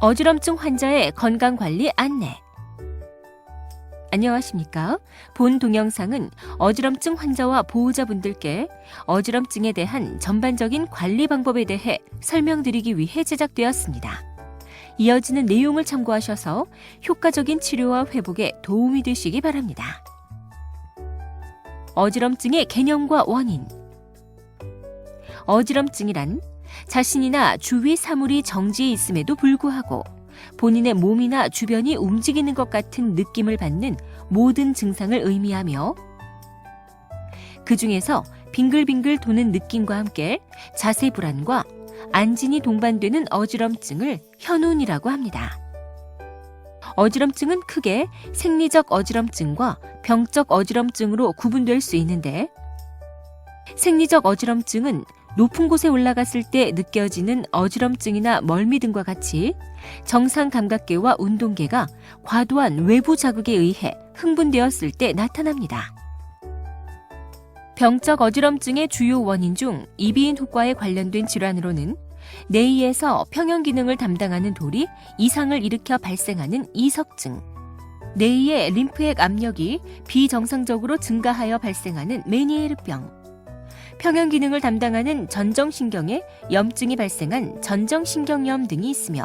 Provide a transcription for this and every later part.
어지럼증 환자의 건강관리 안내. 안녕하십니까? 본 동영상은 어지럼증 환자와 보호자분들께 어지럼증에 대한 전반적인 관리 방법에 대해 설명드리기 위해 제작되었습니다. 이어지는 내용을 참고하셔서 효과적인 치료와 회복에 도움이 되시기 바랍니다. 어지럼증의 개념과 원인. 어지럼증이란 자신이나 주위 사물이 정지해 있음에도 불구하고 본인의 몸이나 주변이 움직이는 것 같은 느낌을 받는 모든 증상을 의미하며, 그 중에서 빙글빙글 도는 느낌과 함께 자세 불안과 안진이 동반되는 어지럼증을 현운이라고 합니다. 어지럼증은 크게 생리적 어지럼증과 병적 어지럼증으로 구분될 수 있는데, 생리적 어지럼증은 높은 곳에 올라갔을 때 느껴지는 어지럼증이나 멀미 등과 같이 정상 감각계와 운동계가 과도한 외부 자극에 의해 흥분되었을 때 나타납니다. 병적 어지럼증의 주요 원인 중 이비인후과에 관련된 질환으로는 뇌에서 평형 기능을 담당하는 돌이 이상을 일으켜 발생하는 이석증, 뇌의 림프액 압력이 비정상적으로 증가하여 발생하는 메니에르병, 평형 기능을 담당하는 전정신경에 염증이 발생한 전정신경염 등이 있으며,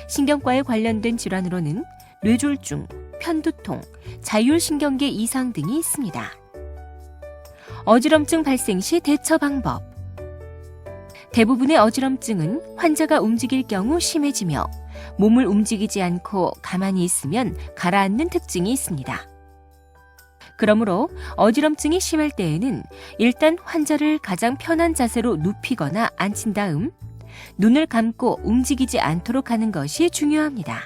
신경과에 관련된 질환으로는 뇌졸중, 편두통, 자율신경계 이상 등이 있습니다. 어지럼증 발생 시 대처 방법. 대부분의 어지럼증은 환자가 움직일 경우 심해지며 몸을 움직이지 않고 가만히 있으면 가라앉는 특징이 있습니다. 그러므로 어지럼증이 심할 때에는 일단 환자를 가장 편한 자세로 눕히거나 앉힌 다음 눈을 감고 움직이지 않도록 하는 것이 중요합니다.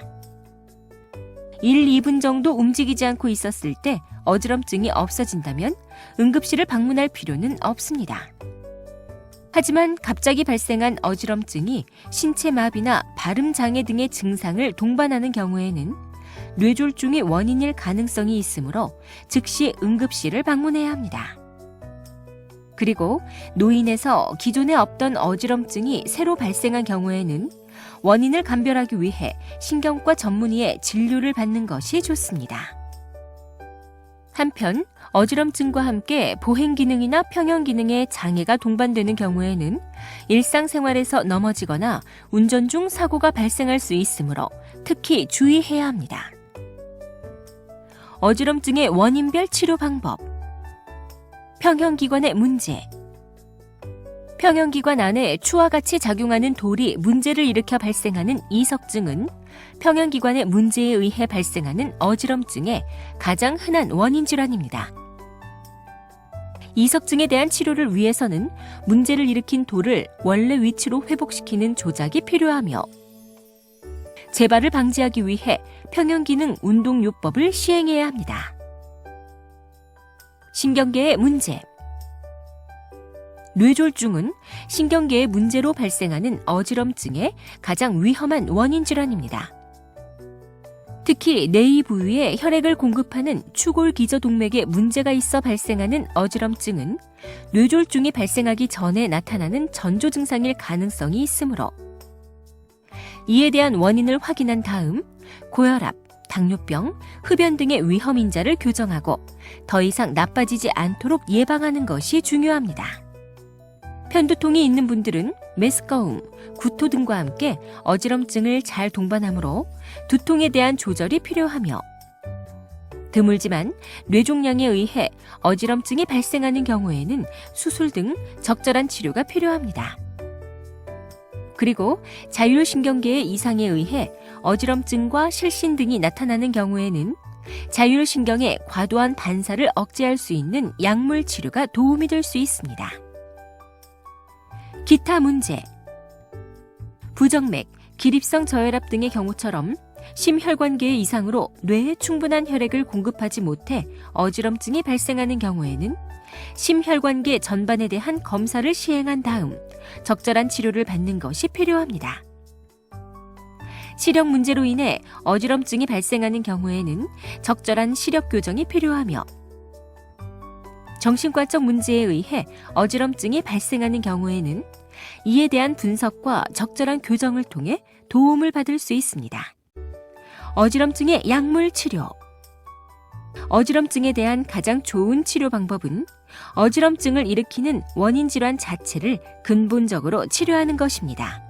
1, 2분 정도 움직이지 않고 있었을 때 어지럼증이 없어진다면 응급실을 방문할 필요는 없습니다. 하지만 갑자기 발생한 어지럼증이 신체 마비나 발음 장애 등의 증상을 동반하는 경우에는 뇌졸중이 원인일 가능성이 있으므로 즉시 응급실을 방문해야 합니다. 그리고 노인에서 기존에 없던 어지럼증이 새로 발생한 경우에는 원인을 감별하기 위해 신경과 전문의의 진료를 받는 것이 좋습니다. 한편 어지럼증과 함께 보행 기능이나 평형 기능에 장애가 동반되는 경우에는 일상생활에서 넘어지거나 운전 중 사고가 발생할 수 있으므로 특히 주의해야 합니다. 어지럼증의 원인별 치료 방법. 평형기관의 문제. 평형기관 안에 추와 같이 작용하는 돌이 문제를 일으켜 발생하는 이석증은 평형기관의 문제에 의해 발생하는 어지럼증의 가장 흔한 원인 질환입니다. 이석증에 대한 치료를 위해서는 문제를 일으킨 돌을 원래 위치로 회복시키는 조작이 필요하며, 재발을 방지하기 위해 평형기능 운동요법을 시행해야 합니다. 신경계의 문제. 뇌졸중은 신경계의 문제로 발생하는 어지럼증의 가장 위험한 원인 질환입니다. 특히 뇌의 부위에 혈액을 공급하는 추골기저동맥에 문제가 있어 발생하는 어지럼증은 뇌졸중이 발생하기 전에 나타나는 전조 증상일 가능성이 있으므로, 이에 대한 원인을 확인한 다음 고혈압, 당뇨병, 흡연 등의 위험 인자를 교정하고 더 이상 나빠지지 않도록 예방하는 것이 중요합니다. 편두통이 있는 분들은 메스꺼움, 구토 등과 함께 어지럼증을 잘 동반하므로 두통에 대한 조절이 필요하며, 드물지만 뇌종양에 의해 어지럼증이 발생하는 경우에는 수술 등 적절한 치료가 필요합니다. 그리고 자율신경계의 이상에 의해 어지럼증과 실신 등이 나타나는 경우에는 자율신경의 과도한 반사를 억제할 수 있는 약물 치료가 도움이 될 수 있습니다. 기타 문제. 부정맥, 기립성 저혈압 등의 경우처럼 심혈관계의 이상으로 뇌에 충분한 혈액을 공급하지 못해 어지럼증이 발생하는 경우에는 심혈관계 전반에 대한 검사를 시행한 다음 적절한 치료를 받는 것이 필요합니다. 시력 문제로 인해 어지럼증이 발생하는 경우에는 적절한 시력 교정이 필요하며, 정신과적 문제에 의해 어지럼증이 발생하는 경우에는 이에 대한 분석과 적절한 교정을 통해 도움을 받을 수 있습니다. 어지럼증의 약물 치료. 어지럼증에 대한 가장 좋은 치료 방법은 어지럼증을 일으키는 원인 질환 자체를 근본적으로 치료하는 것입니다.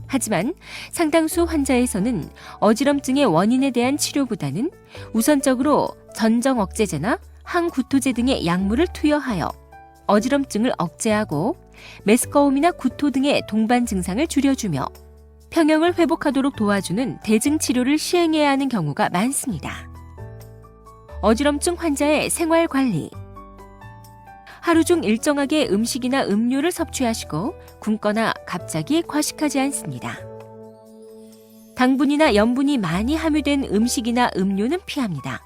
하지만 상당수 환자에서는 어지럼증의 원인에 대한 치료보다는 우선적으로 전정 억제제나 항구토제 등의 약물을 투여하여 어지럼증을 억제하고 메스꺼움이나 구토 등의 동반 증상을 줄여주며 평형을 회복하도록 도와주는 대증 치료를 시행해야 하는 경우가 많습니다. 어지럼증 환자의 생활 관리. 하루 중 일정하게 음식이나 음료를 섭취하시고 굶거나 갑자기 과식하지 않습니다. 당분이나 염분이 많이 함유된 음식이나 음료는 피합니다.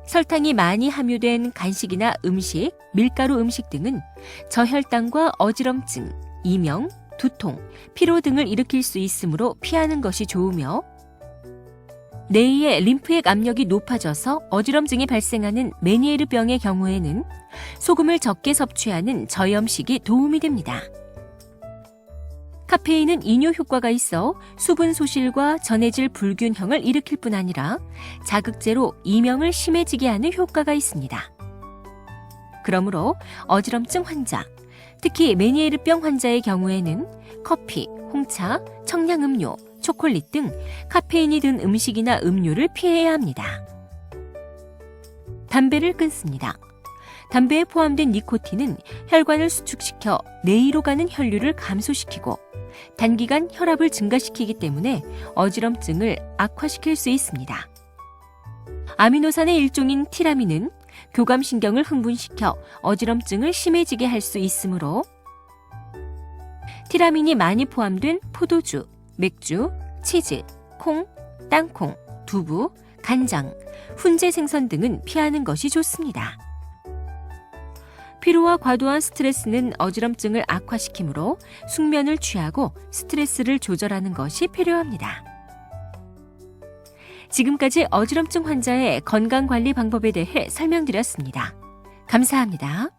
설탕이 많이 함유된 간식이나 음식, 밀가루 음식 등은 저혈당과 어지럼증, 이명, 두통, 피로 등을 일으킬 수 있으므로 피하는 것이 좋으며 뇌의 림프액 압력이 높아져서 어지럼증이 발생하는 메니에르병의 경우에는 소금을 적게 섭취하는 저염식이 도움이 됩니다. 카페인은 이뇨 효과가 있어 수분 소실과 전해질 불균형을 일으킬 뿐 아니라 자극제로 이명을 심해지게 하는 효과가 있습니다. 그러므로 어지럼증 환자, 특히 메니에르병 환자의 경우에는 커피, 홍차, 청량음료, 초콜릿 등 카페인이 든 음식이나 음료를 피해야 합니다. 담배를 끊습니다. 담배에 포함된 니코틴은 혈관을 수축시켜 뇌로 가는 혈류를 감소시키고 단기간 혈압을 증가시키기 때문에 어지럼증을 악화시킬 수 있습니다. 아미노산의 일종인 티라민은 교감신경을 흥분시켜 어지럼증을 심해지게 할 수 있으므로 티라민이 많이 포함된 포도주, 맥주, 치즈, 콩, 땅콩, 두부, 간장, 훈제 생선 등은 피하는 것이 좋습니다. 피로와 과도한 스트레스는 어지럼증을 악화시키므로 숙면을 취하고 스트레스를 조절하는 것이 필요합니다. 지금까지 어지럼증 환자의 건강관리 방법에 대해 설명드렸습니다. 감사합니다.